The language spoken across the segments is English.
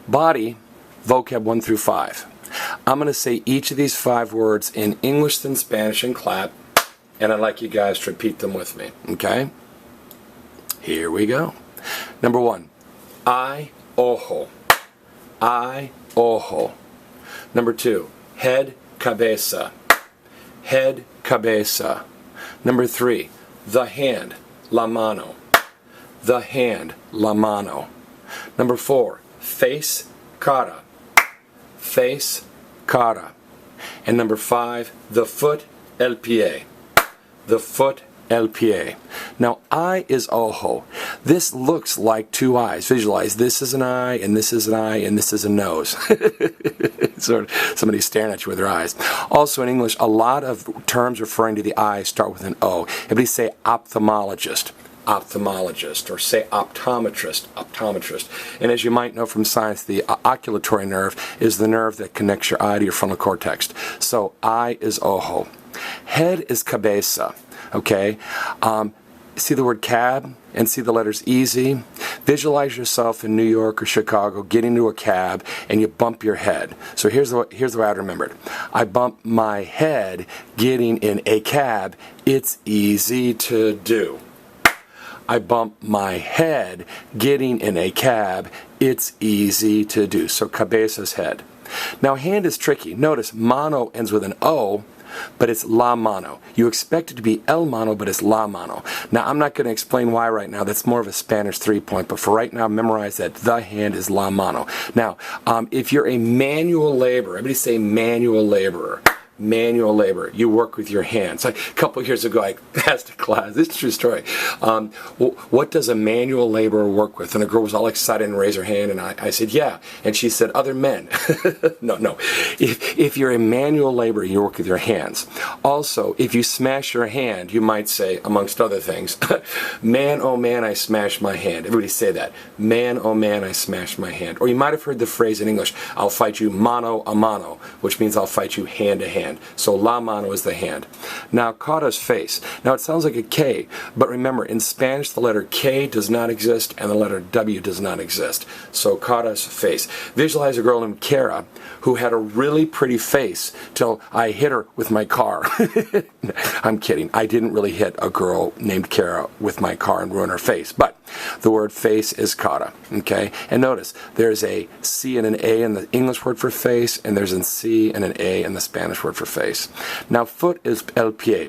Body, vocab 1 through 5. I'm going to say each of these 5 words in English then Spanish and clap, and I'd like you guys to repeat them with me, okay? Here we go. Number 1, eye, ojo. Eye, ojo. Number 2, head, cabeza. Head, cabeza. Number 3, the hand, la mano. The hand, la mano. Number 4, face, cara. Face, cara. And number 5, the foot, el pie. The foot, el pie. Now, eye is ojo. This looks like 2 eyes. Visualize, this is an eye, and this is an eye, and this is a nose. Sort of somebody staring at you with their eyes. Also in English, a lot of terms referring to the eye start with an O. Everybody say ophthalmologist. Ophthalmologist, or say optometrist, optometrist. And as you might know from science, the oculatory nerve is the nerve that connects your eye to your frontal cortex. So eye is ojo. Head is cabeza, okay? See the word cab and see the letters easy. Visualize yourself in New York or Chicago getting into a cab and you bump your head. So here's the way I remembered. I bump my head getting in a cab. It's easy to do. I bump my head getting in a cab. It's easy to do. So cabeza's head. Now hand is tricky. Notice mano ends with an O, but it's la mano. You expect it to be el mano, but it's la mano. Now I'm not going to explain why right now. That's more of a Spanish 3-point, but for right now, memorize that the hand is la mano. Now, if you're a manual laborer, everybody say manual laborer. Manual labor. You work with your hands. Like a couple of years ago, I asked a class, this is a true story, what does a manual laborer work with? And a girl was all excited and raised her hand, and I said, yeah. And she said, other men. No. If you're a manual laborer, you work with your hands. Also, if you smash your hand, you might say, amongst other things, man, oh man, I smashed my hand. Everybody say that. Man, oh man, I smashed my hand. Or you might have heard the phrase in English, I'll fight you mano a mano, which means I'll fight you hand to hand. So la mano is the hand. Now cara's face. Now it sounds like a K, but remember in Spanish the letter K does not exist and the letter W does not exist. So cara's face. Visualize a girl named Cara who had a really pretty face till I hit her with my car. I'm kidding. I didn't really hit a girl named Cara with my car and ruin her face, but the word face is cara, okay? And notice, there's a C and an A in the English word for face, and there's a C and an A in the Spanish word for face. Now, foot is el pie.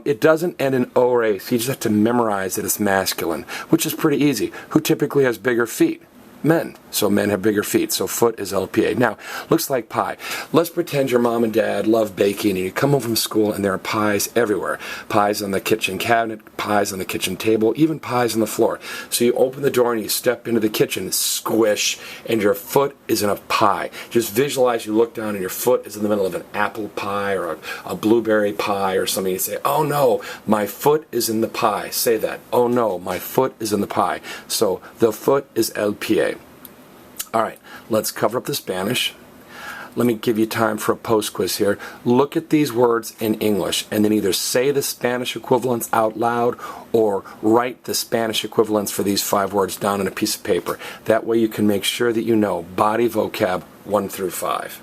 It doesn't end in O or A, so you just have to memorize that it's masculine, which is pretty easy. Who typically has bigger feet? Men. So men have bigger feet. So foot is LPA. Now, looks like pie. Let's pretend your mom and dad love baking and you come home from school and there are pies everywhere. Pies on the kitchen cabinet, pies on the kitchen table, even pies on the floor. So you open the door and you step into the kitchen, squish, and your foot is in a pie. Just visualize you look down and your foot is in the middle of an apple pie or a blueberry pie or something. You say, oh no, my foot is in the pie. Say that. Oh no, my foot is in the pie. So the foot is LPA. All right, let's cover up the Spanish. Let me give you time for a post quiz here. Look at these words in English and then either say the Spanish equivalents out loud or write the Spanish equivalents for these 5 words down on a piece of paper. That way you can make sure that you know body vocab 1 through 5.